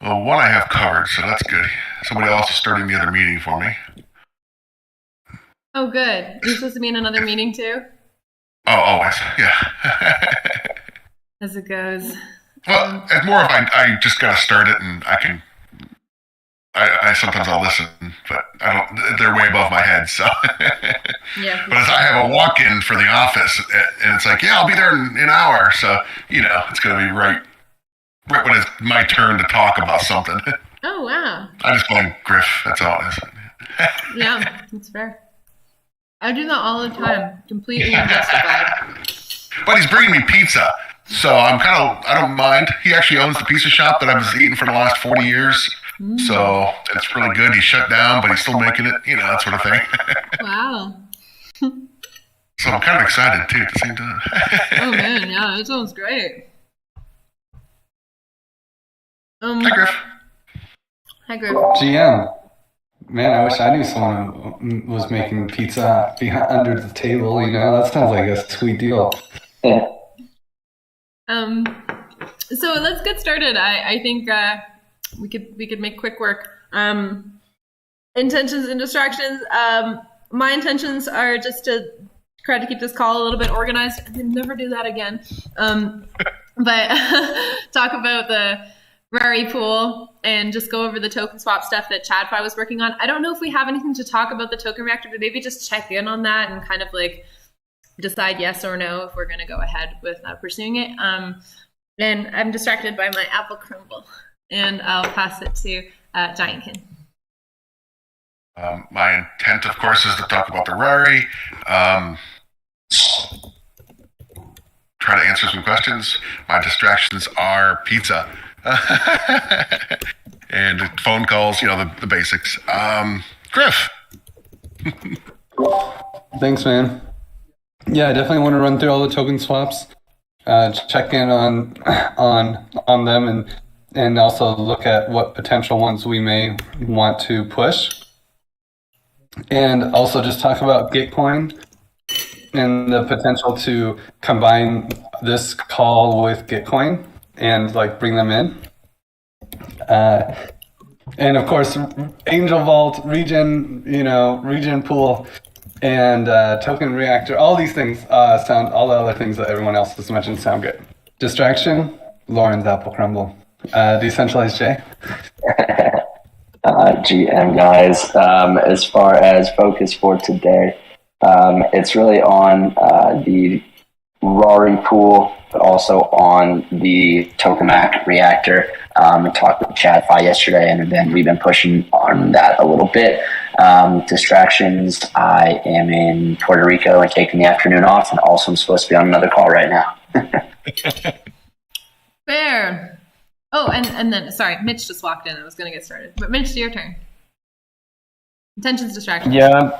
Well, one I have covered, so that's good. Somebody else is starting the other meeting for me. Oh, good. You're supposed to be in another meeting too? Oh, always, yeah. As it goes. Well, it's more of I just gotta start it, and I can. I sometimes I'll listen, but I don't. They're way above my head, so. Yeah. But as I have a walk-in for the office, and it's like, yeah, I'll be there in an hour, so it's gonna be right when it's my turn to talk about something. Oh, wow. I just call him Griff. That's all it is. Yeah, that's fair. I do that all the time. Completely unjustified. But he's bringing me pizza, so I don't mind. He actually owns the pizza shop that I was eating for the last 40 years. So it's really good. He's shut down, but he's still making it, that sort of thing. Wow. So I'm kind of excited, too, at the same time. Oh, man, yeah, that sounds great. Hi, Griff. Hi, Griff. GM. Man, I wish I knew someone who was making pizza under the table, That sounds like a sweet deal. Yeah. So let's get started. I think we could make quick work. Intentions and distractions. My intentions are just to try to keep this call a little bit organized. I can never do that again. But talk about the Rari pool and just go over the token swap stuff that ChadFi was working on. I don't know if we have anything to talk about the token reactor, but maybe just check in on that and kind of like decide yes or no if we're going to go ahead with pursuing it. And I'm distracted by my apple crumble, and I'll pass it to Giantkin. My intent, of course, is to talk about the Rari. Try to answer some questions. My distractions are pizza. And phone calls, the basics. Griff. Thanks, man. Yeah, I definitely want to run through all the token swaps, check in on them, and also look at what potential ones we may want to push. And also just talk about Gitcoin and the potential to combine this call with Gitcoin and bring them in. And of course, Angel Vault, Regen Pool, and Token Reactor, all these things all the other things that everyone else has mentioned sound good. Distraction, Lauren's apple crumble. Decentralized J. GM guys, as far as focus for today, it's really on the Rari pool, but also on the tokamak reactor. We talked with ChadFi yesterday, and then we've been pushing on that a little bit. Distractions, I am in Puerto Rico and taking the afternoon off, and also I'm supposed to be on another call right now. Fair. Oh, and then, sorry, Mitch just walked in. I was going to get started. But Mitch, your turn. Intentions, distractions. Yeah,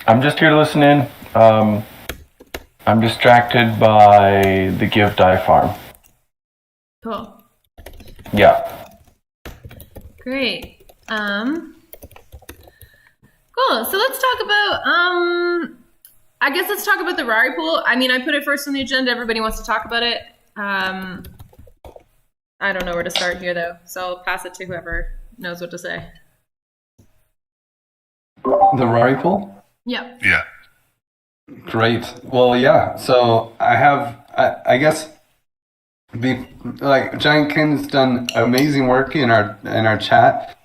I'm just here to listen in. I'm distracted by the Giveth farm. Cool. Yeah. Great. Cool. So let's talk about, I guess let's talk about the Rari pool. I mean, I put it first on the agenda. Everybody wants to talk about it. I don't know where to start here, though, so I'll pass it to whoever knows what to say. The Rari pool? Yeah. Yeah. Great. Well, yeah. So I guess, Giantkin's done amazing work in our chat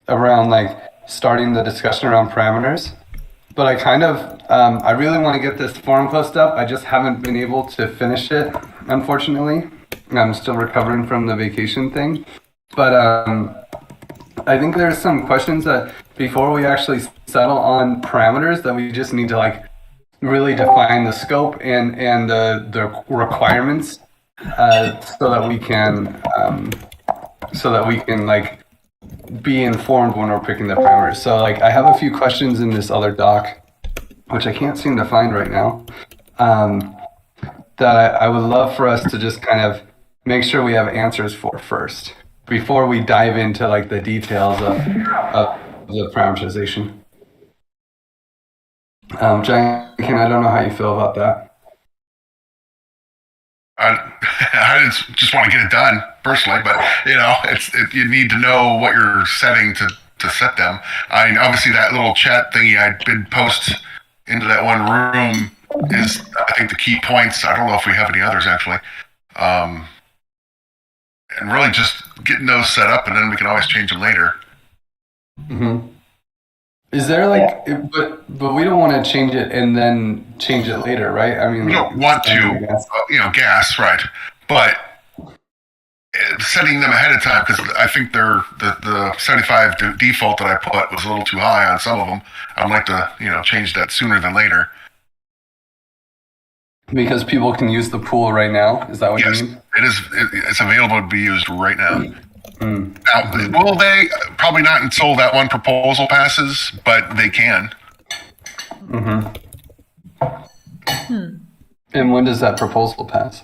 around starting the discussion around parameters. But I really want to get this forum post up. I just haven't been able to finish it, unfortunately. I'm still recovering from the vacation thing. But I think there's some questions that before we actually settle on parameters that we just need to really define the scope and the requirements so that we can be informed when we're picking the parameters. So I have a few questions in this other doc, which I can't seem to find right now, that I would love for us to just kind of make sure we have answers for first before we dive into the details of the parameterization. Giant, I don't know how you feel about that. I didn't just want to get it done personally, but you need to know what you're setting to set them. I mean, obviously that little chat thingy I did post into that one room is, I think, the key points. I don't know if we have any others actually. And really just getting those set up, and then we can always change them later. Mm-hmm. Is there but we don't want to change it and then change it later, right? I mean, we don't want to, gas, right? But setting them ahead of time, because I think the 75 default that I put was a little too high on some of them. I'd like to, change that sooner than later. Because people can use the pool right now? Is that what you mean? It is. It's available to be used right now. Mm. Now, will they? Probably not until that one proposal passes, but they can. Mm-hmm. And when does that proposal pass?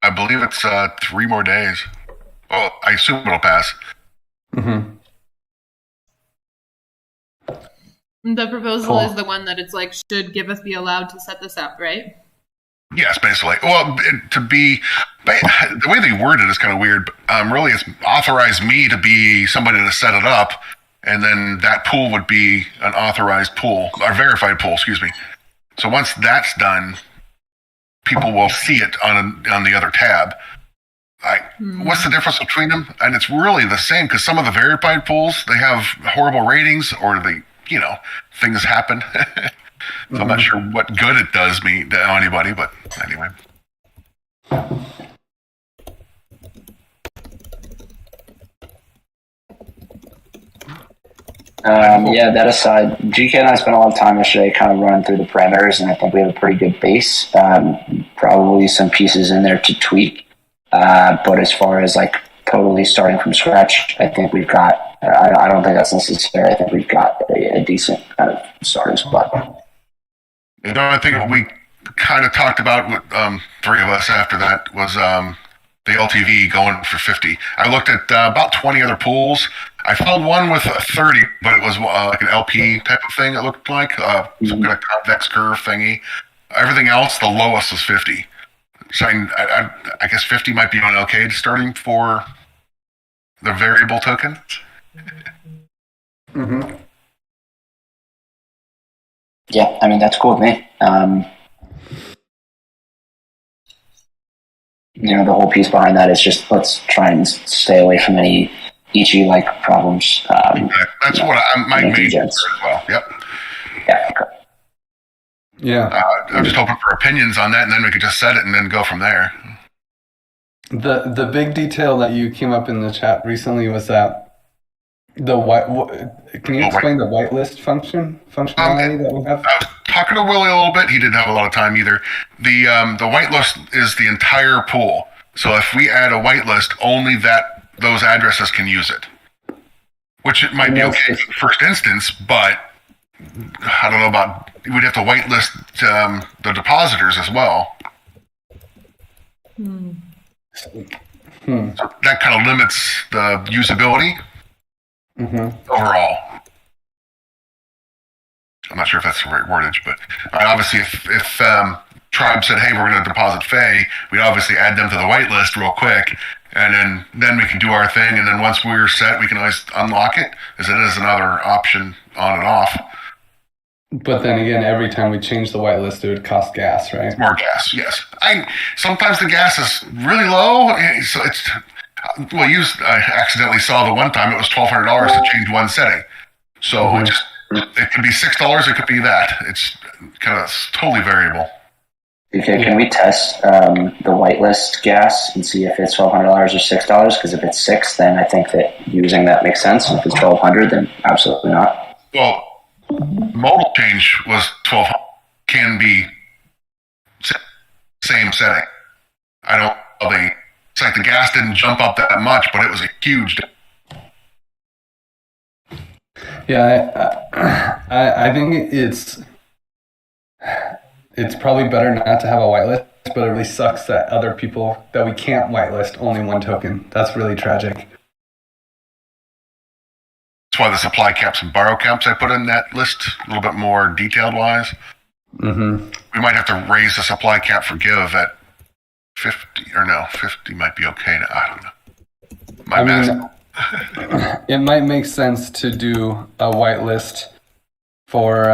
I believe it's 3 more days. Well, I assume it'll pass. Mm-hmm. The proposal is the one that it's like, should Giveth be allowed to set this up, right? Yes, basically. Well, the way they word it is kind of weird. Really, it's authorize me to be somebody to set it up, and then that pool would be an authorized pool, or verified pool, excuse me. So once that's done, people will see it on the other tab. What's the difference between them? And it's really the same, because some of the verified pools, they have horrible ratings, or they, things happen. So I'm not sure what good it does me to anybody, but anyway. That aside, GK and I spent a lot of time yesterday kind of running through the parameters, and I think we have a pretty good base. Probably some pieces in there to tweak. But as far as like totally starting from scratch, I think we've got, I don't think that's necessary. I think we've got a decent kind of starting spot. I think what we kind of talked about with 3 of us after that was the LTV going for 50. I looked at about 20 other pools. I found one with 30, but it was like an LP type of thing, it looked like, some kind of convex curve thingy. Everything else, the lowest was 50. So I guess 50 might be an okay starting for the variable token. Mm-hmm. Yeah, I mean, that's cool with me. The whole piece behind that is just let's try and stay away from any Ichi-like problems. That's what I might make as well. Yep. Yeah. Yeah. I'm just hoping for opinions on that, and then we could just set it and then go from there. The big detail that you came up in the chat recently was that can you explain the whitelist functionality that we have? I was talking to Willie a little bit. He didn't have a lot of time either. The whitelist is the entire pool. So if we add a whitelist, only those addresses can use it. Which it might be okay in the first instance, but I don't know about. We'd have to whitelist the depositors as well. So that kind of limits the usability. Overall. I'm not sure if that's the right wordage, but obviously if Tribe said, hey, we're going to deposit Faye, we'd obviously add them to the whitelist real quick, and then we can do our thing, and then once we're set, we can always unlock it, as it is another option on and off. But then again, every time we change the whitelist, it would cost gas, right? More gas, yes. Sometimes the gas is really low, so it's... Well, I accidentally saw the one time it was $1,200 to change one setting. So it could be $6, it could be that. It's kind of totally variable. Okay, can we test the whitelist gas and see if it's $1,200 or $6? Because if it's $6, then I think that using that makes sense. And if it's $1,200, then absolutely not. Well, modal change was $1,200. Can be same setting. I don't know. It's like the gas didn't jump up that much, but it was a huge difference. Yeah, I think it's probably better not to have a whitelist, but it really sucks that other people that we can't whitelist only one token. That's really tragic. That's why the supply caps and borrow caps I put in that list a little bit more detailed wise. We might have to raise the supply cap for Give at 50 or no, 50 might be okay. Now. I don't know. I mean, it might make sense to do a whitelist for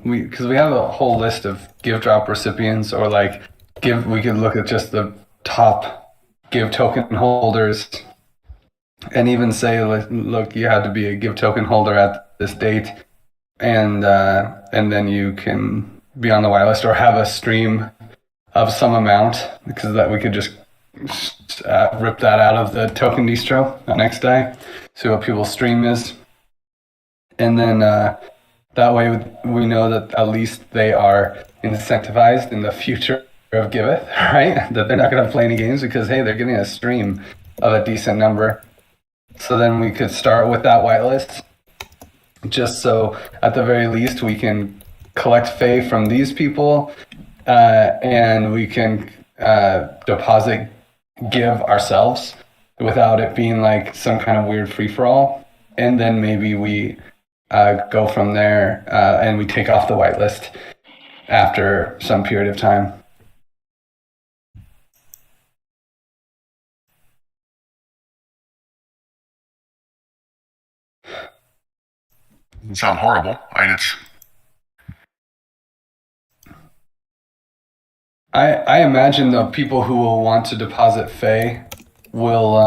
because we have a whole list of give drop recipients, or like we could look at just the top give token holders and even say, look, you had to be a give token holder at this date, and then you can be on the whitelist or have a stream of some amount, because that we could just rip that out of the token distro the next day, see what people's stream is, and then that way we know that at least they are incentivized in the future of Giveth, right? That they're not going to play any games because, hey, they're getting a stream of a decent number. So then we could start with that whitelist, just so at the very least we can collect Fae from these people, and we can deposit Give ourselves without it being like some kind of weird free-for-all. And then maybe we go from there, and we take off the whitelist after some period of time. Doesn't sound horrible. I imagine the people who will want to deposit Fae will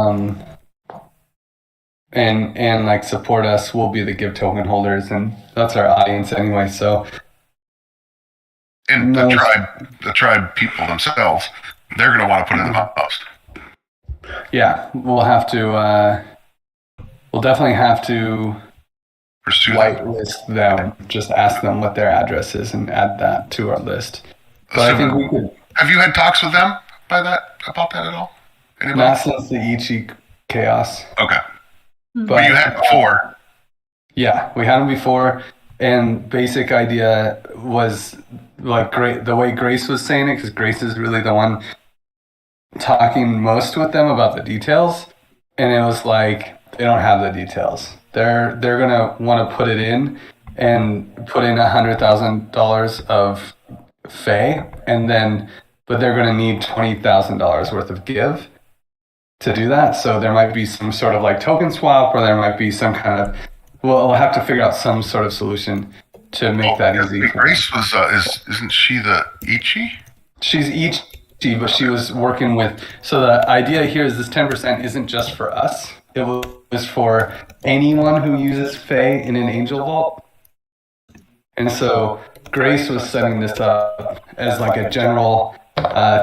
and like support us will be the give token holders, and that's our audience anyway. So, and the tribe people themselves, they're going to want to put it in the post. Yeah, we'll definitely have to pursue whitelist them. Just ask them what their address is and add that to our list. But I think we could. Have you had talks with them about that at all? Anybody? Not since the Ichi chaos. Okay. But you had before. Yeah, we had them before, and basic idea was like the way Grace was saying it, because Grace is really the one talking most with them about the details, and it was like they don't have the details. They're gonna want to put it in and put in $100,000 of Fae, but they're gonna need $20,000 worth of give to do that. So there might be some sort of like token swap, or there might be some kind of, we'll have to figure out some sort of solution to make that easy. Grace isn't she the Ichi? She's Ichi, but she was working with, so the idea here is this 10% isn't just for us. It was for anyone who uses Fae in an Angel Vault. And so Grace was setting this up as like a general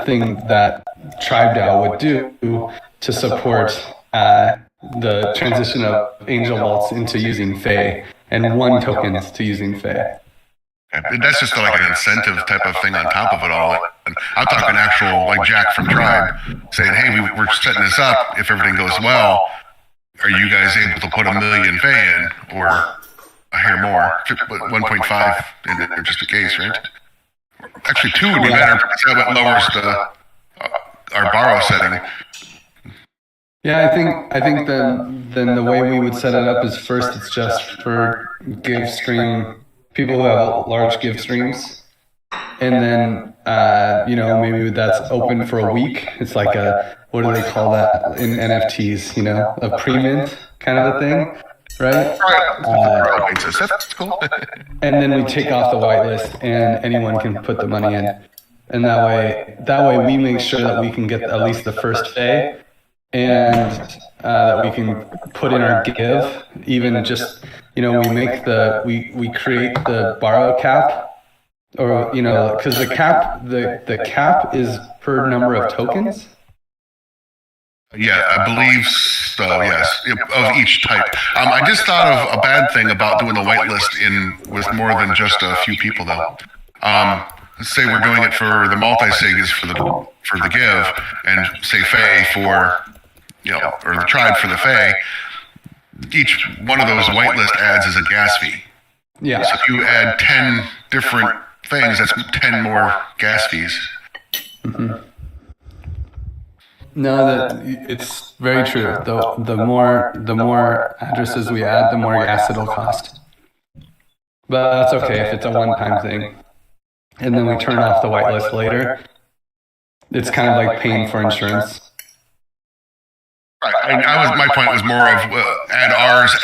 thing that TribeDAO would do to support the transition of Angel Vaults into using Fae and one tokens to using Fae. That's just like an incentive type of thing on top of it all. And I'm talking actual, like Jack from Tribe saying, hey, we're setting this up. If everything goes well, are you guys able to put 1 million Fae in, or a hair more, 1.5 in there just in case, right? Actually, 2 would be better because that lowers our borrow setting. Yeah, I think then the way we would set it up is first it's just for give stream people who have large give streams, and then maybe that's open for a week. It's like a, what do they call that in NFTs? A pre-mint kind of a thing, right? That's cool. And then we take off the whitelist, and anyone can put the money in, and that way we make sure that we can get at least the first Fae. And that we can put in our give, even just, we create the borrow cap, or, because the cap is per number of tokens. Yeah, I believe so, yes, of each type. I just thought of a bad thing about doing the whitelist with more than just a few people, though. Let's say we're doing it for the multi-sig is for the give, and say Fae for, or the tribe for the Fae. Each one of those whitelist ads is a gas fee. Yeah. So if you add 10 different things, that's 10 more gas fees. Mm-hmm. No, it's very true. The more addresses we add, the more gas it'll cost. But that's okay if it's a one-time thing. And then we turn off the whitelist later. it's kind of like paying for insurance. Right. My point was more of add ours,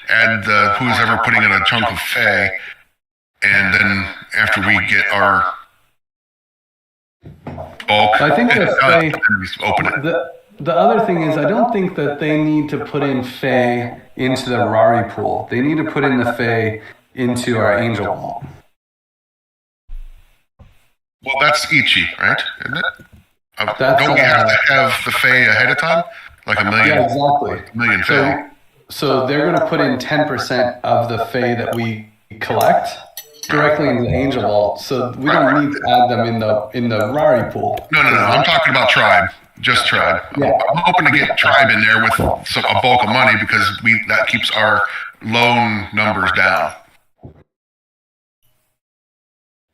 add the who's ever putting in a chunk of Fey, and then after we get our bulk, I think that Fey, open it. the other thing is, I don't think that they need to put in Fey into the Rari pool. They need to put in the Fey into our Angel Vault. Well, that's Ichi, right? Isn't it? That's, don't we have to have the Fey ahead of time? Like a million? Yeah, exactly. Million Fey. So they're going to put in 10% of the Fey that we collect directly into the Angel Vault. So we don't need to add them in the Rari pool. No. I'm talking about Tribe. Just Tribe. Yeah. I'm hoping to get Tribe in there with a bulk of money because that keeps our loan numbers down.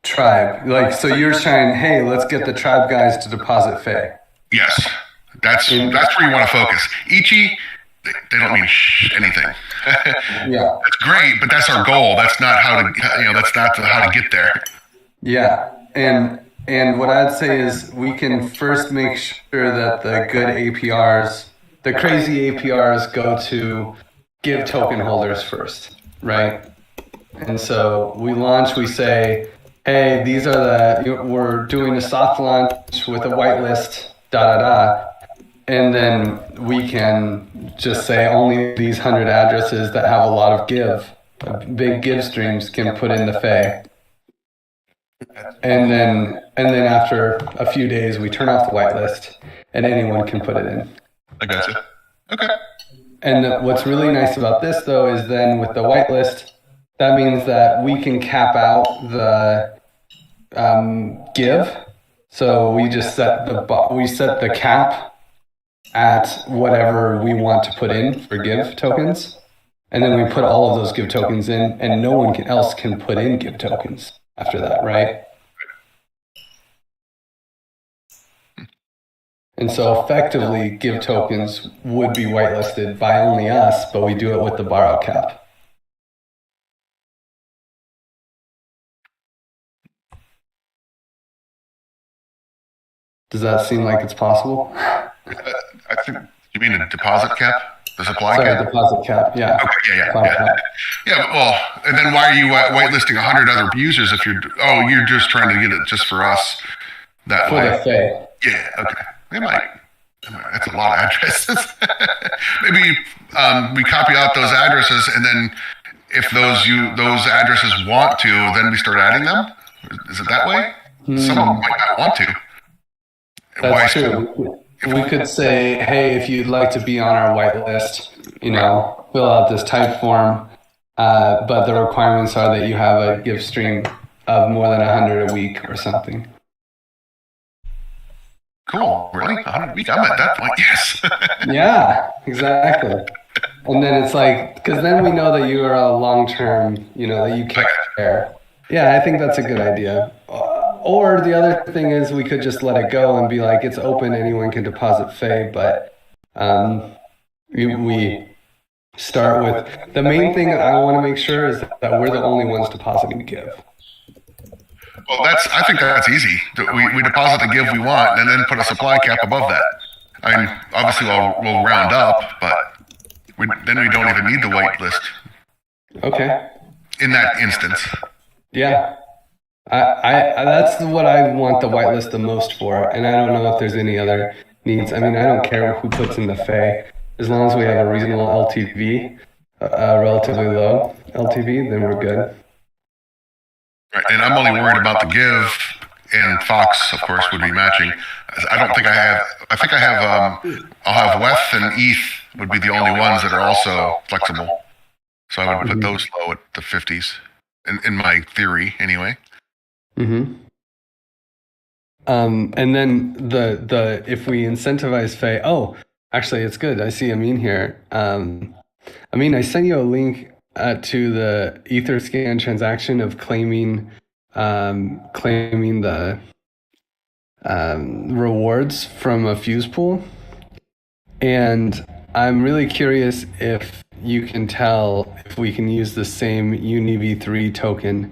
Tribe. Like, so you're saying, hey, let's get the Tribe guys to deposit Fey. Yes. That's where you want to focus. Ichi, they don't mean anything. Yeah. That's great, but that's our goal. That's not how to get there. Yeah. And what I'd say is we can first make sure that the good APRs, the crazy APRs go to give token holders first, right? And so we say, hey, these are we're doing a soft launch with a whitelist, and then we can just say only these 100 addresses that have a lot of big give streams can put in the Fey. And then after a few days, we turn off the whitelist, and anyone can put it in. I gotcha. Okay. And what's really nice about this, though, is then with the whitelist, that means that we can cap out the give. So we just set the cap at whatever we want to put in for give tokens, and then we put all of those give tokens in, and no one else can put in give tokens after that, right? And so effectively, give tokens would be whitelisted by only us, but we do it with the borrow cap. Does that seem like it's possible? I think you mean a deposit cap, the supply Sorry, cap. deposit cap. Yeah. Okay. Yeah. Well, and then why are you whitelisting 100 other users if you're just trying to get it just for us that For way? the Fey. Yeah. Okay. That's a lot of addresses. Maybe we copy out those addresses, and then if those addresses want to, then we start adding them. Is it that way? Some of them might not want to. That's true. We could say, hey, if you'd like to be on our whitelist, fill out this type form, but the requirements are that you have a give stream of more than 100 a week or something. Cool. Really? 100 a week? I'm at that point. Yes. Yeah, exactly. And then it's like, because then we know that you are a long-term, that you care. Yeah, I think that's a good idea. Or the other thing is we could just let it go and be like, it's open, anyone can deposit Fey, but we start with, the main thing I want to make sure is that we're the only ones depositing give. Well, I think that's easy. We deposit the give we want and then put a supply cap above that. I mean, obviously we'll round up, but then we don't even need the whitelist. Okay. In that instance. Yeah. I that's what I want the whitelist the most for, and I don't know if there's any other needs. I mean, I don't care who puts in the Fey, as long as we have a reasonable LTV, relatively low LTV, then we're good. Right, and I'm only worried about the give, and Fox, of course, would be matching. I don't think I have. I think I have. I'll have Weth and ETH would be the only ones that are also flexible. So I would put those low at the 50s, in my theory, anyway. Mm-hmm. And then the if we incentivize Fey, actually it's good. I see Amin here. I sent you a link to the Etherscan transaction of claiming the rewards from a fuse pool, and I'm really curious if you can tell if we can use the same UniV3 token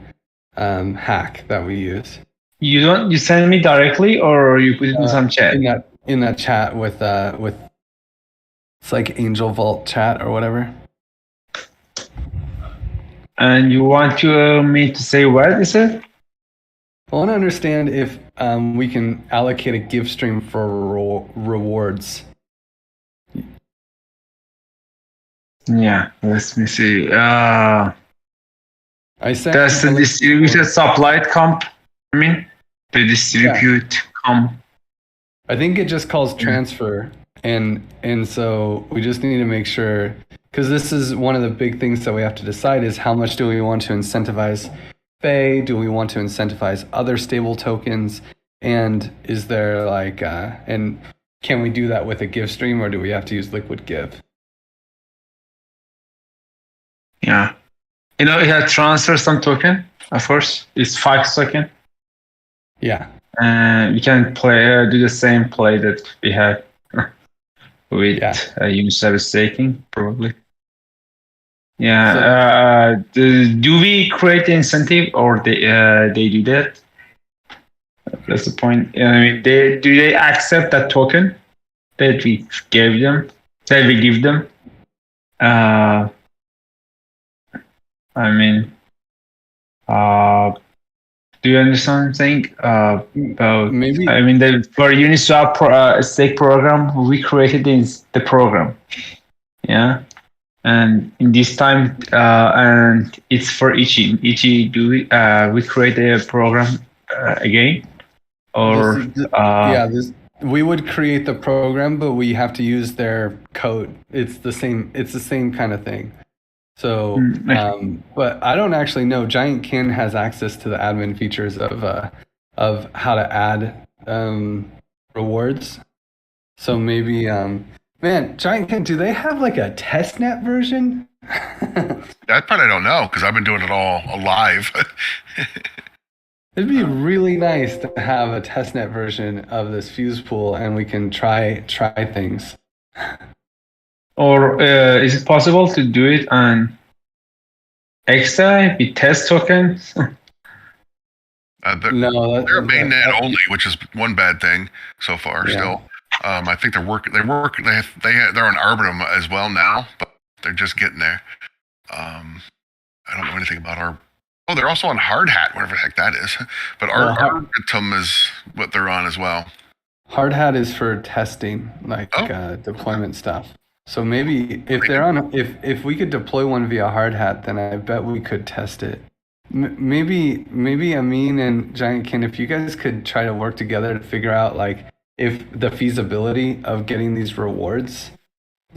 hack that we use. You send me directly or you put it in some chat? In that chat with it's like Angel Vault chat or whatever. And you want me to say what is it? I want to understand if we can allocate a give stream for rewards. Yeah, let me see. I sent That's the distributed supply comp. I mean, the distribute comp. I think it just calls transfer, and so we just need to make sure, because this is one of the big things that we have to decide is how much do we want to incentivize Faye? Do we want to incentivize other stable tokens? And is there like, and can we do that with a give stream, or do we have to use Liquid Give? Yeah. You know, it had transfer some token, of course. It's 5 token. Yeah. And you can do the same play that we had with Uniswap staking, probably. Yeah. Do we create the incentive or they do that? That's the point. I mean, do they accept that token that we gave them? That we give them? I mean, do you understand what I'm saying? About maybe. I mean, for Uniswap stake program, we created the program. Yeah. And in this time, and it's for Ichi. Ichi, we create a program again? Or we would create the program, but we have to use their code. It's the same kind of thing. So, but I don't actually know. Giant Kin has access to the admin features of how to add rewards. So maybe, man, Giant Kin, do they have like a testnet version? That part I don't know because I've been doing it all live. It'd be really nice to have a testnet version of this fuse pool, and we can try things. Or is it possible to do it on extra with test tokens? They're mainnet only, which is one bad thing so far. Yeah. Still, I think they're on Arbitrum as well now, but they're just getting there. I don't know anything about they're also on Hard Hat, whatever the heck that is. But Arbitrum is what they're on as well. Hard Hat is for testing, like deployment stuff. So maybe if they're on, if we could deploy one via Hard Hat, then I bet we could test it. Maybe Amin and Giant Kin, if you guys could try to work together to figure out like if the feasibility of getting the rewards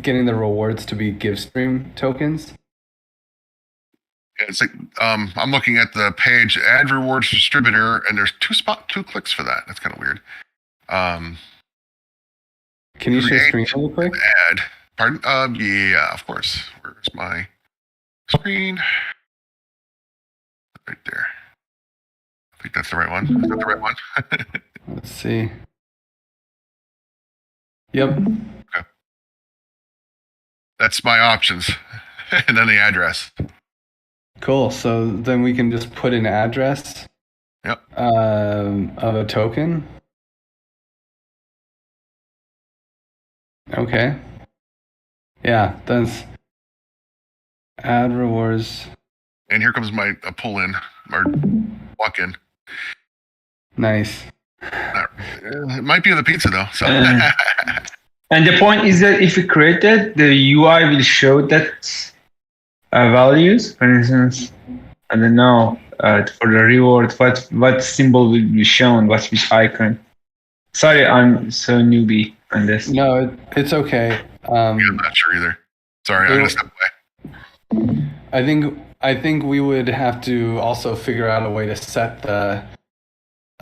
to be GiveStream tokens. Yeah, it's like I'm looking at the page, add rewards distributor, and there's two clicks for that. That's kind of weird. Can you share screen real quick? Add. Pardon? Yeah, of course. Where's my screen? Right there. I think that's the right one. Is that the right one? Let's see. Yep. Okay. That's my options. And then the address. Cool. So then we can just put an address of a token. Okay. Yeah, that's add rewards. And here comes my pull in or walk in. Nice. It might be the pizza though. So. And the point is that if you create that, the UI will show that values. For instance, I don't know for the reward, what symbol will be shown, which icon. Sorry, I'm so newbie on this. No, it's okay. I'm not sure either. Sorry, I just stepped away. I think we would have to also figure out a way to set the.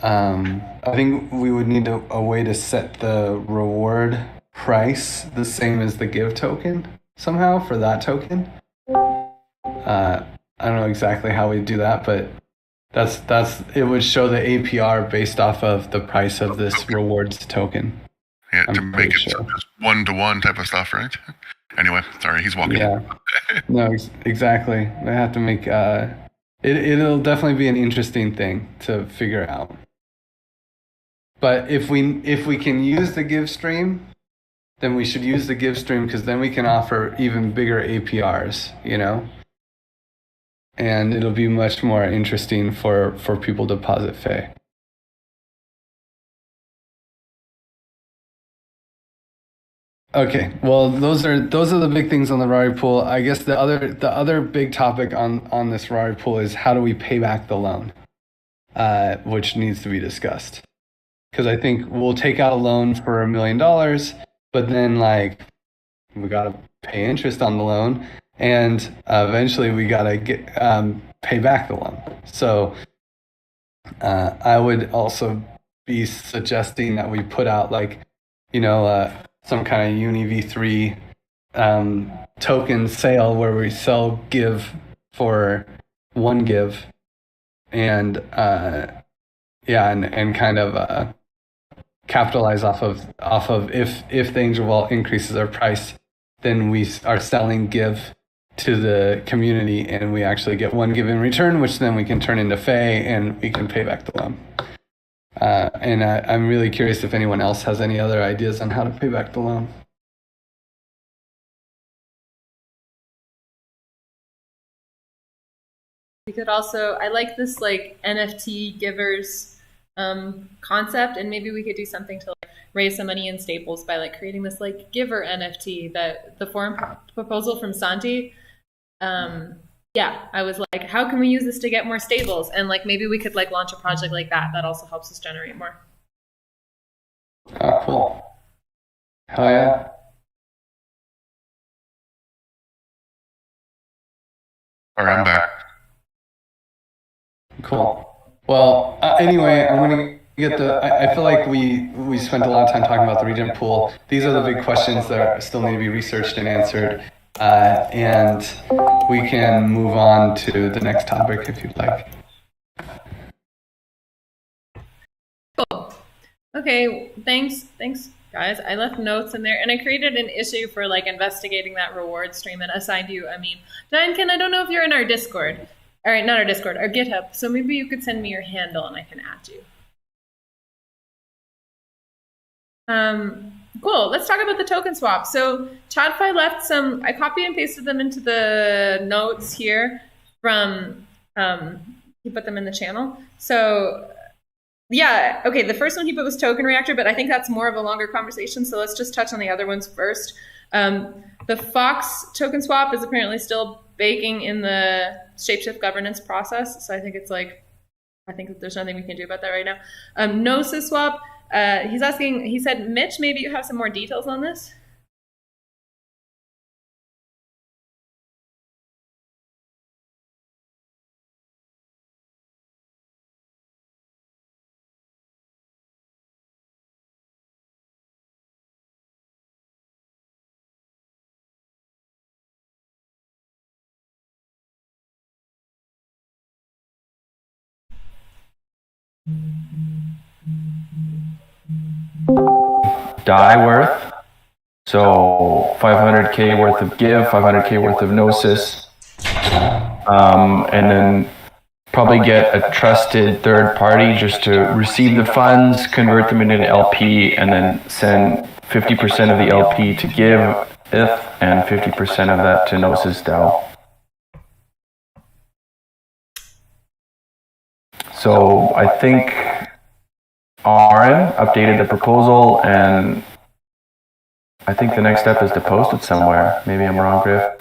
I think we would need a way to set the reward price the same as the give token somehow for that token. I don't know exactly how we do that, but that's it would show the APR based off of the price of this rewards token. Yeah, to make it just 1-to-1 type of stuff, right? Anyway, sorry, he's walking. Yeah. No, exactly. I have to make it'll definitely be an interesting thing to figure out. But if we can use the Give stream, then we should use the Give stream, because then we can offer even bigger APRs, you know? And it'll be much more interesting for people to deposit Fey. Okay, well, those are the big things on the Rari pool. I guess the other big topic on this Rari pool is how do we pay back the loan, which needs to be discussed. Because I think we'll take out a loan for $1 million, but then like we gotta pay interest on the loan, and eventually we gotta pay back the loan. So I would also be suggesting that we put out like, you know, some kind of Uni v3 token sale where we sell Give for 1 Give, and and kind of capitalize off of if the Angel Vault increases their price, then we are selling Give to the community, and we actually get 1 Give in return, which then we can turn into Fey, and we can pay back the loan. And I'm really curious if anyone else has any other ideas on how to pay back the loan. We could also, I like this like NFT givers concept, and maybe we could do something to like raise some money in Staples by like creating this like giver NFT. That the forum proposal from Santi. Yeah, I was like, how can we use this to get more stables? And like maybe we could like launch a project like that. That also helps us generate more. Oh, cool. Hell yeah. All right, I'm back. Cool. Well, anyway, I'm going to get I feel like we spent a lot of time talking about the regen pool. These are the big questions that still need to be researched and answered. And we can move on to the next topic if you'd like. Cool. Okay, thanks guys. I left notes in there, and I created an issue for like investigating that reward stream and assigned you, Diane, I don't know if you're in our Discord. All right, not our Discord, our GitHub. So maybe you could send me your handle and I can add you. Cool. Let's talk about the token swap. So ChatFi left some, I copied and pasted them into the notes here from, he put them in the channel. So yeah, okay, the first one he put was Token Reactor, but I think that's more of a longer conversation. So let's just touch on the other ones first. The Fox token swap is apparently still baking in the Shapeshift governance process. So I think it's like, I think that there's nothing we can do about that right now. Gnosis swap. He's asking, he said, Mitch, maybe you have some more details on this? Die worth. So 500K worth of Give, 500K worth of Gnosis. And then probably get a trusted third party just to receive the funds, convert them into LP, and then send 50% of the LP to Giveth and 50% of that to Gnosis DAO. So I think Aaron updated the proposal, and I think the next step is to post it somewhere. Maybe I'm wrong, Griff.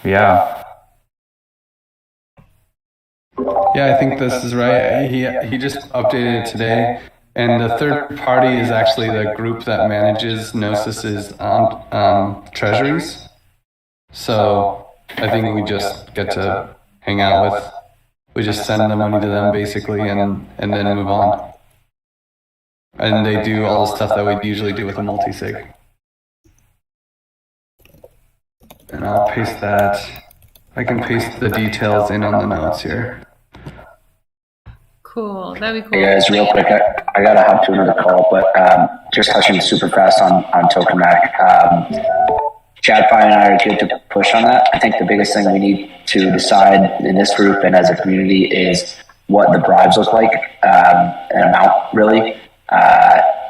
Yeah. Yeah, I think this is right. He just updated it today, and the third party is actually the group that manages Gnosis's treasuries. So I think we just get to hang out with. We just send the money to them basically, and then move on. And they do all the stuff that we usually do with a multi-sig. And I'll paste that. I can paste the details in on the notes here. Cool, that'd be cool. Hey guys, real quick, I gotta hop to another call, but just touching super fast on TokenMac. ChatFi and I are good to push on that. I think the biggest thing we need to decide in this group and as a community is what the bribes look like, an amount really.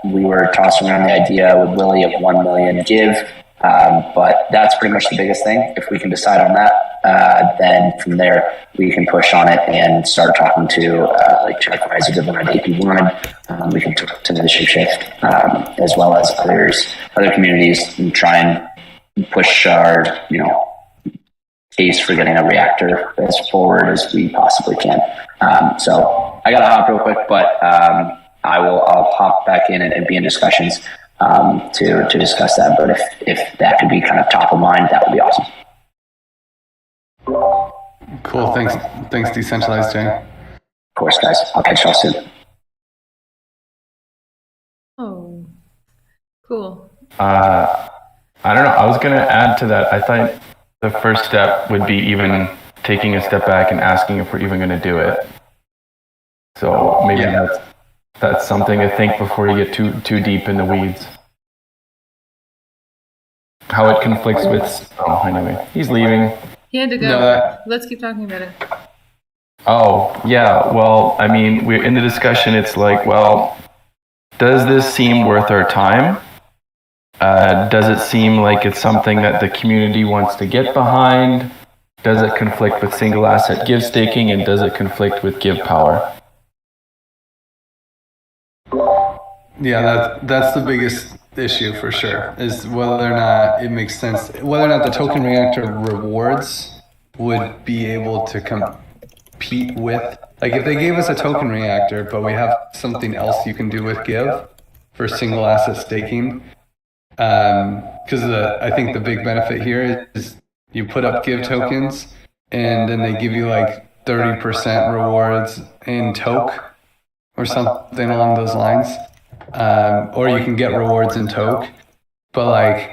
We were tossing around the idea with Willie of 1 million give, but that's pretty much the biggest thing. If we can decide on that, then from there we can push on it and start talking to like Chuck Rise, a good one at AP1. We can talk to the Shift, as well as other communities, and try and push our case for getting a reactor as forward as we possibly can. So I gotta hop real quick, but I'll hop back in and be in discussions to discuss that. But if that could be kind of top of mind, that would be awesome. Cool. Thanks, Decentralized Jay. Of course, guys. I'll catch y'all soon. Oh, cool. I don't know. I was going to add to that. I thought the first step would be even taking a step back and asking if we're even going to do it. So maybe that's something to think before you get too deep in the weeds. How it conflicts with... Oh, anyway. He's leaving. He had to go. No, Let's keep talking about it. Oh, yeah. Well, I mean, we're in the discussion. It's like, well, does this seem worth our time? Does it seem like it's something that the community wants to get behind? Does it conflict with single asset give staking? And does it conflict with give power? Yeah, that's the biggest issue for sure, is whether or not it makes sense, whether or not the token reactor rewards would be able to compete with, like if they gave us a token reactor, but we have something else you can do with give for single asset staking. Because I think the big benefit here is you put up give tokens and then they give you like 30% rewards in toke or something along those lines. Or you can get rewards in toke, but like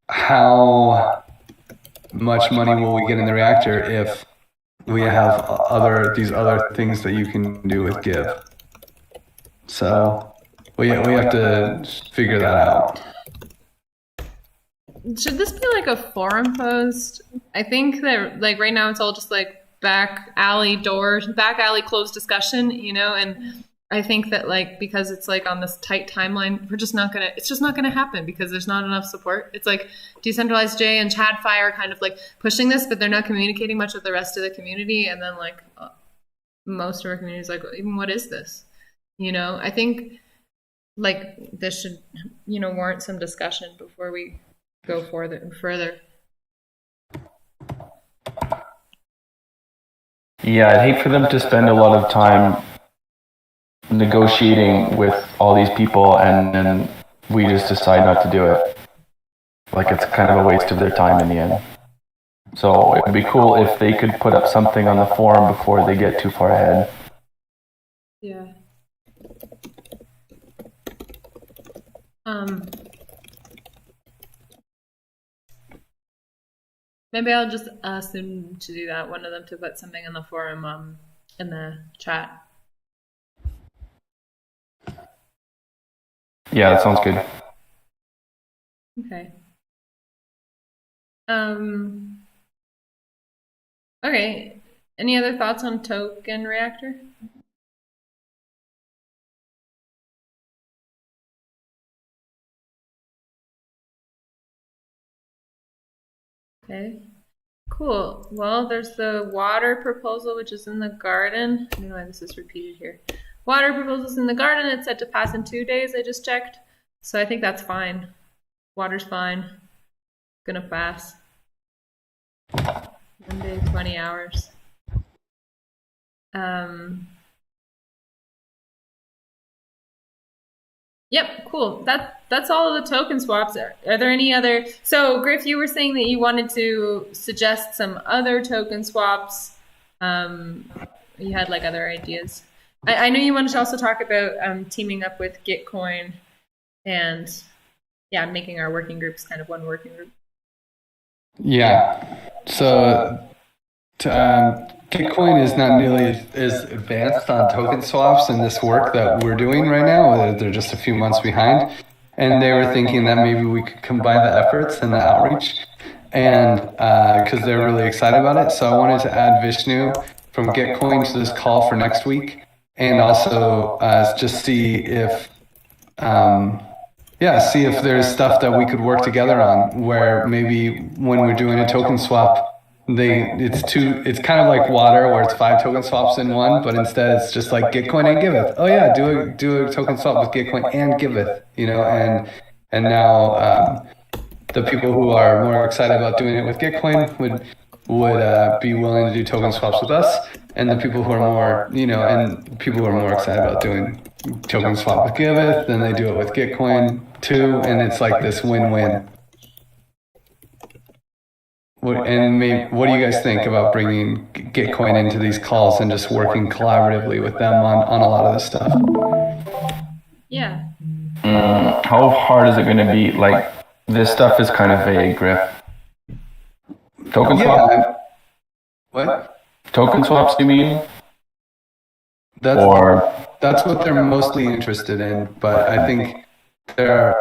how much money will we get in the reactor if we have these other things that you can do with give? So we have to figure that out. Should this be like a forum post? I think that like right now it's all just like back alley closed discussion, and I think that like because it's like on this tight timeline, it's just not gonna happen because there's not enough support. It's like Decentralized J and ChadFi are kind of like pushing this, but they're not communicating much with the rest of the community, and then like most of our community is like, even what is this? I think like this should warrant some discussion before we go further. Yeah, I'd hate for them to spend a lot of time negotiating with all these people and then we just decide not to do it. Like it's kind of a waste of their time in the end. So it would be cool if they could put up something on the forum before they get too far ahead. Yeah. Maybe I'll just ask them to do that. One of them to put something in the forum, in the chat. Yeah, that sounds good. Okay. Okay. Any other thoughts on token reactor? Okay, cool. Well, there's the water proposal, which is in the garden. I don't know why this is repeated here. Water proposals in the garden. It's set to pass in 2 days. I just checked. So I think that's fine. Water's fine. Gonna pass. 1 day, 20 hours. Yep, cool. That's all of the token swaps. Are there any other? So Griff, you were saying that you wanted to suggest some other token swaps. You had like other ideas. I know you wanted to also talk about teaming up with Gitcoin and making our working groups kind of one working group. Yeah. So Gitcoin is not nearly as advanced on token swaps in this work that we're doing right now. They're just a few months behind. And they were thinking that maybe we could combine the efforts and the outreach, and because they're really excited about it. So I wanted to add Vishnu from Gitcoin to this call for next week, and also just see if see if there's stuff that we could work together on, where maybe when we're doing a token swap, it's kind of like water where it's 5 token swaps in one, but instead it's just like Gitcoin and Giveth. Oh yeah, do a token swap with Gitcoin and Giveth, and now the people who are more excited about doing it with Gitcoin would be willing to do token swaps with us, and the people who are more excited about doing token swap with Giveth, then they do it with Gitcoin too, and it's like this win-win. What do you guys think about bringing Gitcoin into these calls and just working collaboratively with them on a lot of this stuff? Yeah. How hard is it going to be? Like, this stuff is kind of vague, Griff. Token swap? What? Token swaps, you mean? That's what they're mostly interested in, but I think there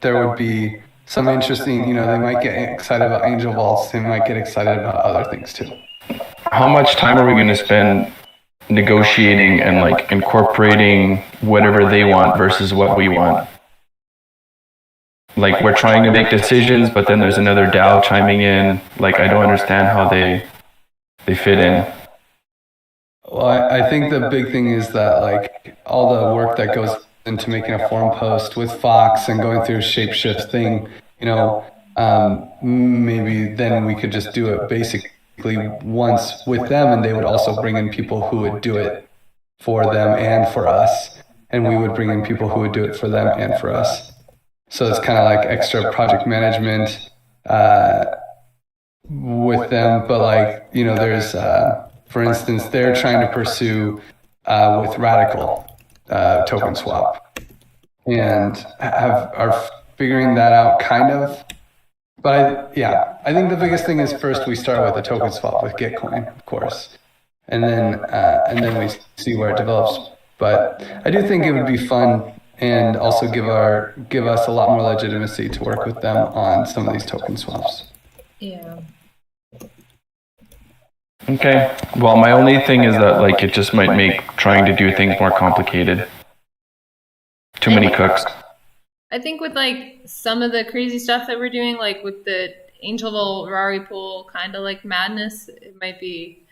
would be some interesting, they might get excited about angel vaults, they might get excited about other things too. How much time are we going to spend negotiating and like incorporating whatever they want versus what we want? Like, we're trying to make decisions, but then there's another DAO chiming in. Like, I don't understand how they fit in. Well, I think the big thing is that, like, all the work that goes into making a forum post with Fox and going through a shapeshift thing, maybe then we could just do it basically once with them, and they would also bring in people who would do it for them and for us, and we would bring in people who would do it for them and for us. So it's kind of like extra project management with them, but like, there's, for instance, they're trying to pursue with Radical token swap, and are figuring that out kind of. But I think the biggest thing is first we start with a token swap with Gitcoin, of course, and then we see where it develops. But I do think it would be fun and also give us a lot more legitimacy to work with them on some of these token swaps. Yeah. Okay. Well, my only thing is that, like, it just might make trying to do things more complicated. Too many cooks. I think with like some of the crazy stuff that we're doing, like with the Angel Vault Rari pool kind of like madness, it might be,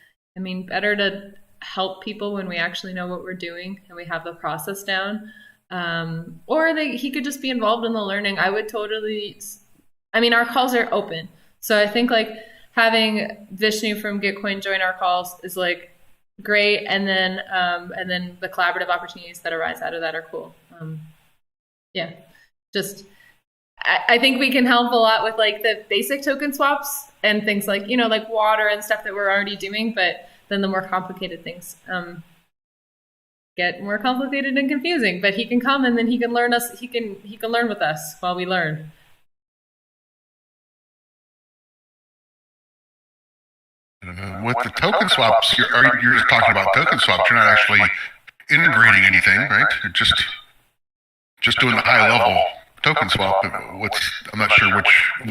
better to help people when we actually know what we're doing and we have the process down. Or he could just be involved in the learning. I would totally, our calls are open. So I think like having Vishnu from Gitcoin join our calls is like great. And then the collaborative opportunities that arise out of that are cool. I think we can help a lot with like the basic token swaps and things like, like water and stuff that we're already doing, but then the more complicated things, get more complicated and confusing, but he can come and then he can learn us. He can learn with us while we learn. With the token swaps, you're just talking about token swaps. You're not actually integrating anything, right? You're just doing the high level token swap. I'm not sure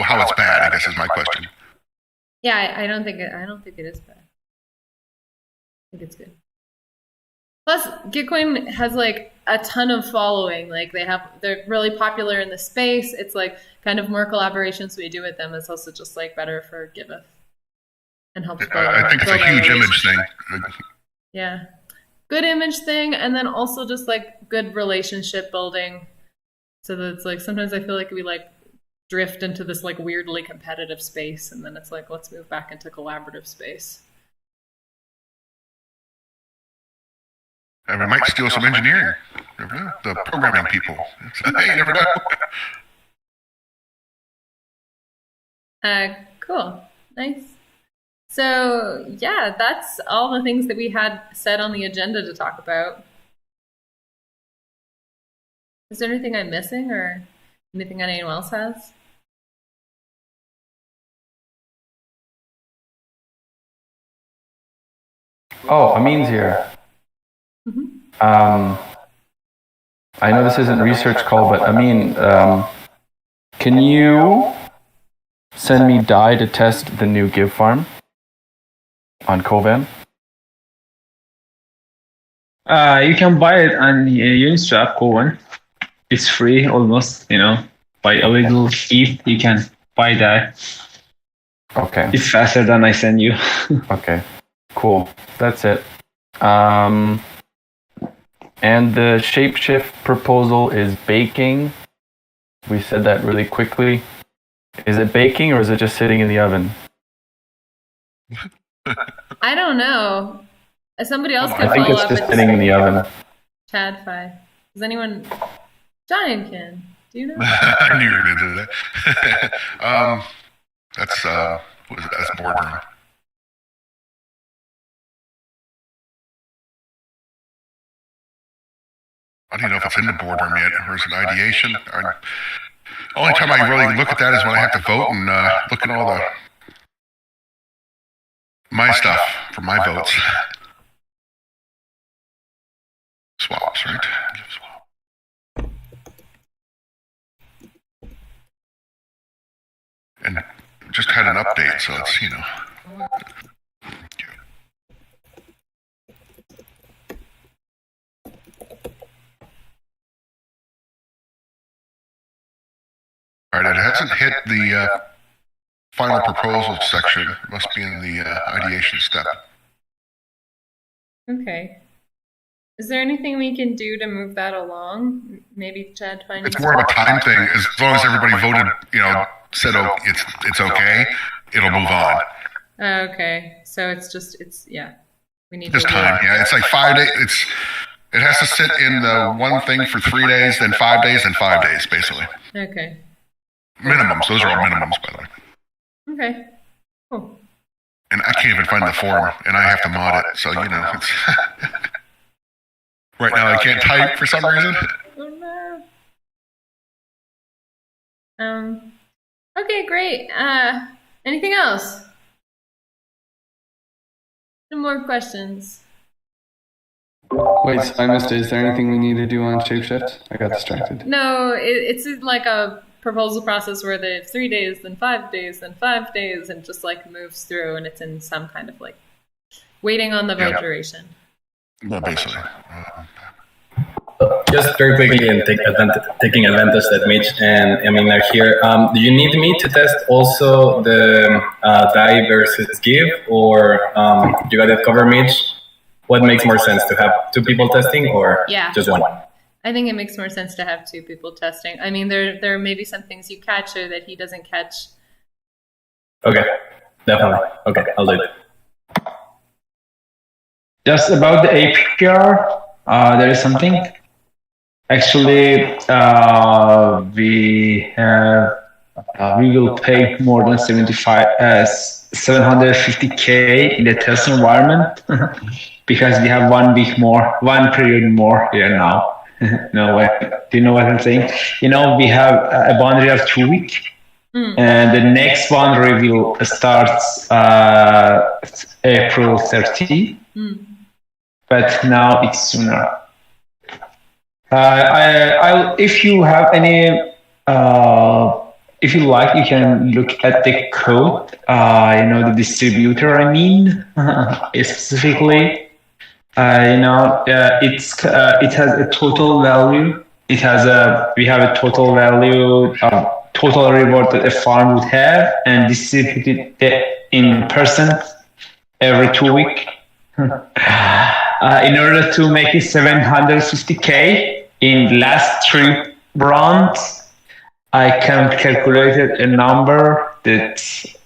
how it's bad, I guess is my question. Yeah, I don't think it is bad. I think it's good. Plus, Gitcoin has like a ton of following. Like they're really popular in the space. It's like kind of more collaborations we do with them. It's also just like better for Giveth and helps. I think it's a huge image thing. Yeah, good image thing, and then also just like good relationship building. So that it's like sometimes I feel like we like drift into this like weirdly competitive space, and then it's like let's move back into collaborative space. And we might steal some engineering. The programming people. Hey, you never know. Cool. Nice. So, yeah, that's all the things that we had set on the agenda to talk about. Is there anything I'm missing or anything anyone else has? Oh, Amin's here. Mm-hmm. I know this isn't a research call, but Amin, can you send me DAI to test the new Give farm on Covan? You can buy it on Uniswap, Cohen. It's free almost, by a little ETH, you can buy that. Okay. It's faster than I send you. Okay. Cool. That's it. And the Shapeshift proposal is baking. We said that really quickly. Is it baking or is it just sitting in the oven? I don't know. Somebody else could I think follow it's up just with sitting in the oven. Chadfi. Does anyone? Giant can. Do you know? I knew you were going to do that. That's what is it? That's boardroom. I don't even know if it's in the boardroom yet, or is it ideation? Only time I really look at that is when I have to vote and look at all my stuff for my votes. Swaps, right? Give swap. And just had an update, so it's, all right, it hasn't hit the final proposal section. It must be in the ideation step. Okay. Is there anything we can do to move that along? Maybe Chad finds. It's more of a time thing. As long as everybody voted, said it's okay, it'll move on. Okay, so we need Just to time. Yeah, it's like 5 days. It has to sit in the one thing for 3 days, then 5 days, then 5 days, basically. Okay. Minimums. Those are all minimums, by the way. Okay. Cool. And I can't even find the form, and I have to mod it. So it's right now I can't type for some reason. Oh no. Okay, great. Anything else? Some more questions. Wait, so I missed it. Is there anything we need to do on Shapeshift? I got distracted. No, it's like a proposal process where they have 3 days, then 5 days, then 5 days, and just moves through, and it's in some kind of waiting on the vote duration. Well, basically. Just very quickly and taking advantage that Mitch and Emily are here. Do you need me to test also the DAI versus Give, or you got it covered, Mitch? What makes more sense, to have 2 people testing or just one? I think it makes more sense to have 2 people testing. I mean, there may be some things you catch or that he doesn't catch. Okay, definitely. Okay, I'll do it. Just about the APR, there is something. Actually, we will pay more than 750K in the test environment because we have 1 week more, 1 period more here now. No way. Do you know what I'm saying? We have a boundary of 2 weeks, and the next boundary will start April 30, but now it's sooner. If you have any, if you like, you can look at the code. The distributor. Specifically. It has a total value. We have a total value, total reward that a farm would have, and distributed in percent every 2 weeks. In order to make it 750K in last 3 rounds, I can calculate a number that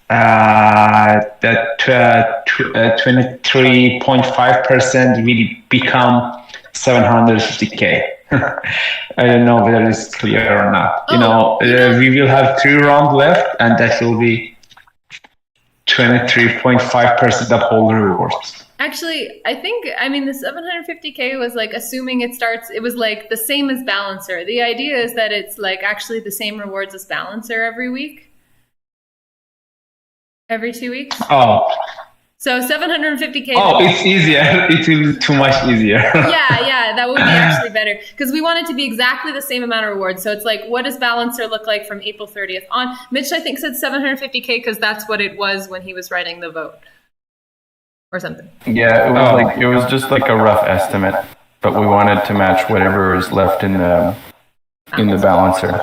23.5% will become 750K. I don't know whether it's clear or not. We will have 3 rounds left, and that will be 23.5% of whole rewards. Actually, the 750K was assuming it was the same as Balancer. The idea is that it's actually the same rewards as Balancer every week. Every 2 weeks? Oh. So 750K. Oh, it's easier. It will be too much easier. yeah, that would be actually better. Because we want it to be exactly the same amount of rewards. So it's what does Balancer look like from April 30th on? Mitch, I think, said 750K because that's what it was when he was writing the vote. Or something. Yeah, it was it was just a rough estimate. but we wanted to match whatever is left in the balancer.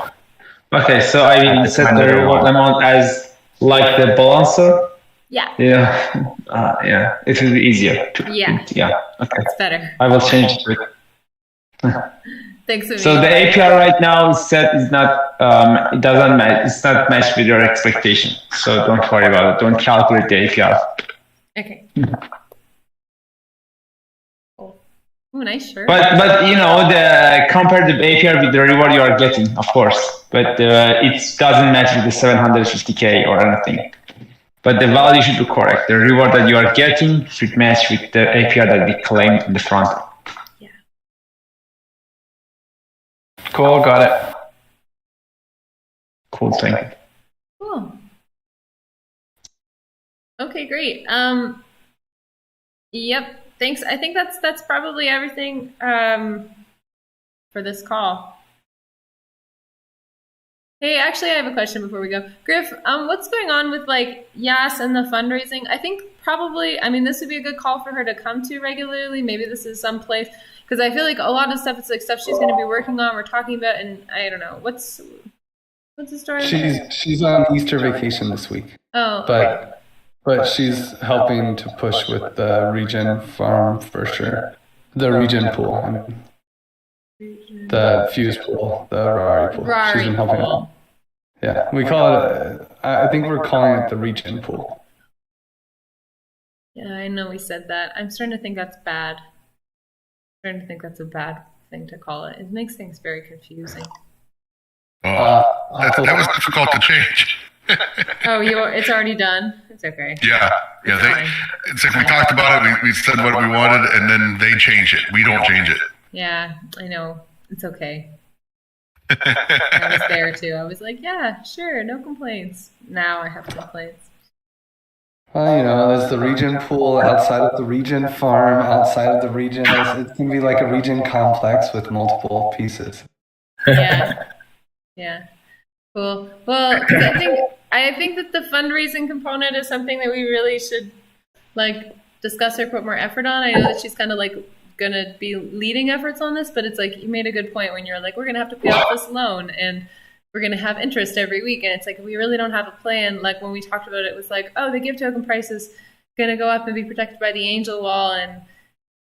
Okay, so I will set the reward amount as like the balancer. Yeah. Yeah, yeah. It will be easier. Yeah. Yeah. Okay. It's better. I will change it. Thanks, Amin. So the APR right now is set is not it doesn't match. It's not matched with your expectation. So don't worry about it. Don't calculate the APR. Okay. Cool. Ooh, nice shirt. But you know the comparative APR with the reward you are getting, of course. But it doesn't match with the 750K or anything. But the value should be correct. The reward that you are getting should match with the APR that we claimed in the front. Yeah. Cool, got it. Cool thing. Cool. Okay, great. Yep. Thanks. I think that's probably everything for this call. Hey, actually, I have a question before we go. Griff, what's going on with like Yas and the fundraising? I think probably, I mean, this would be a good call for her to come to regularly. Maybe this is some place, because I feel like a lot of stuff, it's like stuff she's going to be working on, we're talking about, and I don't know. What's the story? She's on Easter vacation this week. Oh, But she's helping to push with the Regen farm for sure. The Regen pool, I mean. The fuse pool, the Rari pool. She's been helping out. Yeah, we call it, I think we're calling it the Regen pool. Yeah, I know we said that. I'm starting to think that's bad. I'm starting to think that's a bad thing to call it. It makes things very confusing. That was difficult to change. Oh, it's already done? It's okay. Yeah. It's like we talked about it, we said what we wanted, and then they change it. We don't change it. Yeah, I know. It's okay. I was there too. I was like, yeah, sure, no complaints. Now I have complaints. Well, you know, there's the Regen pool outside of the Regen farm, outside of the Regen. It can be like a Regen complex with multiple pieces. Yeah. Yeah. Cool. Well, 'cause I think that the fundraising component is something that we really should like discuss or put more effort on. I know that she's kind of like gonna be leading efforts on this, but it's like you made a good point when you're like, we're gonna have to pay off this loan and we're gonna have interest every week, and it's like we really don't have a plan. Like when we talked about it was like, oh, the give token price is gonna go up and be protected by the angel wall, and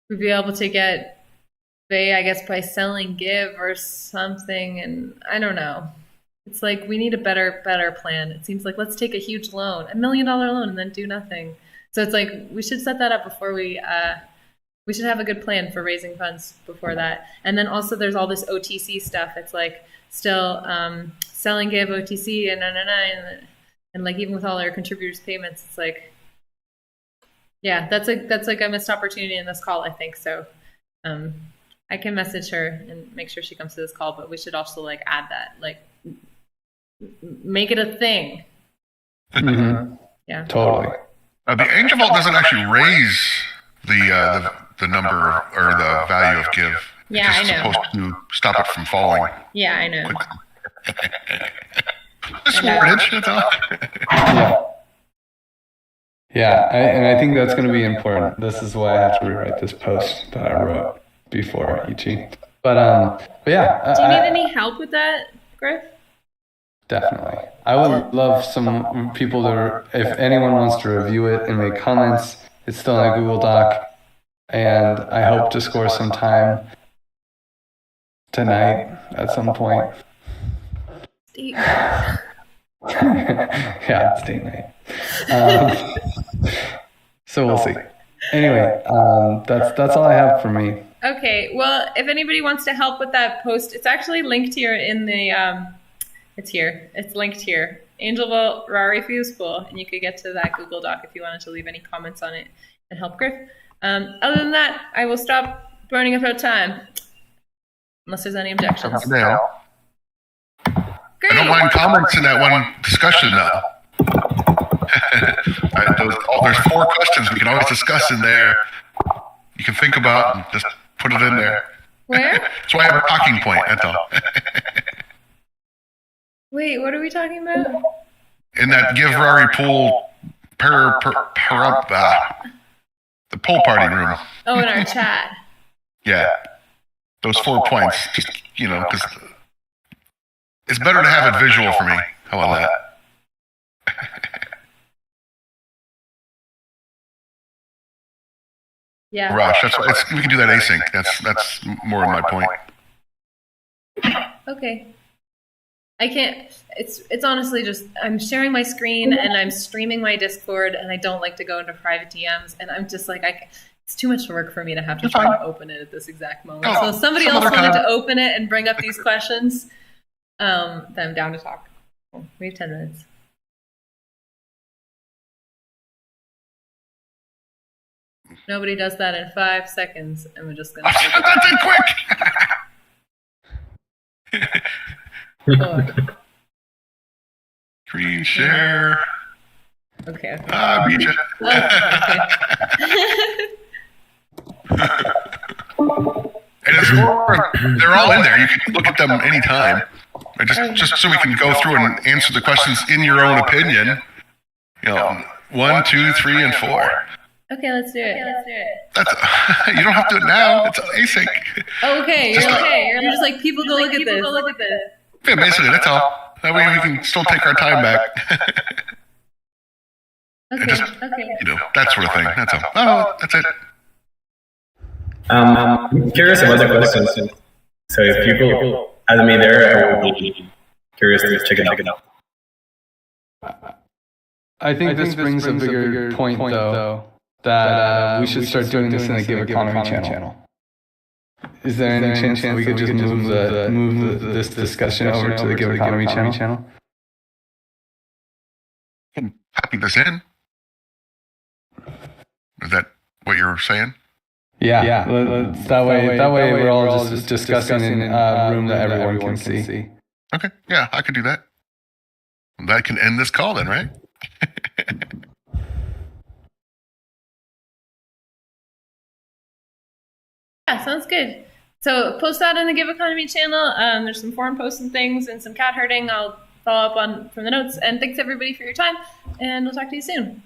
we'd be able to get pay, I guess, by selling give or something, and I don't know. It's like we need a better plan. It seems like let's take a huge loan, $1 million loan, and then do nothing. So it's like we should set that up before we should have a good plan for raising funds before that. And then also there's all this OTC stuff. It's like still selling give OTC and like even with all our contributors payments, it's like, yeah, that's like a missed opportunity in this call, I think. So I can message her and make sure she comes to this call, but we should also like add that, like make it a thing. Mm-hmm. Yeah, totally. The angel vault doesn't actually raise the number or the value of give. Yeah, it's just I know. supposed to stop it from falling. Yeah, I know. It's wordage, that's all. Yeah, and I think that's going to be important. This is why I have to rewrite this post that I wrote before Ichi. But yeah. Do you need any help with that, Griff? Definitely. I would love some people to, if anyone wants to review it and make comments, it's still in a Google Doc. And I hope to score some time tonight at some point. Yeah, it's date night. So we'll see. Anyway, that's all I have for me. Okay. Well, if anybody wants to help with that post, it's actually linked here in the. It's here. It's linked here. Angel Vault Rari Fuse Pool, and you could get to that Google Doc if you wanted to leave any comments on it and help Griff. Other than that, I will stop burning up our time. Unless there's any objections. Great. Great. I don't mind comments in that one discussion though. There's 4 questions we can always discuss in there. You can think about and just put it in there. Where? That's why I have a talking point, that's all. Wait, what are we talking about? In that Give Rari pool the pool party room. Oh, in our chat. Yeah. those 4 points, just, because it's better to have it visual for me. How about that? Yeah. Rush. We can do that async. That's more of my point. Okay. I can't. It's honestly just I'm sharing my screen and I'm streaming my Discord, and I don't like to go into private DMs, and I'm just like it's too much work for me to have to try and open it at this exact moment. So if somebody else wanted to open it and bring up these questions, then I'm down to talk. We have 10 minutes. Nobody does that in 5 seconds, and we're just gonna. That's it, quick. 4. Screen share. Okay. Beat ya. And they're all in there. You can look at them anytime. Just so we can go through and answer the questions in your own opinion. 1, 2, 3, and 4. Okay, let's do it. You don't have to do it now. It's async. Oh, okay, you're just like, people go look at this. Yeah, basically, that's all. That way we can still take our time back. Okay, that sort of thing. That's all. Oh, that's it. I'm curious about the questions. So if people add me there, I will be curious to check it out. I think this brings a bigger point, though, that we should start doing this in the GIVeconomy channel. Is there any chance we could just move this discussion over to the GIVeconomy channel? Can copy this in. Is that what you're saying? Yeah. That way we're all just discussing in a room that everyone can see. Okay. Yeah, I could do that. That can end this call then, right? Yeah, sounds good. So post that in the GIVeconomy channel. There's some forum posts and things and some cat herding. I'll follow up on from the notes. And thanks everybody for your time. And we'll talk to you soon.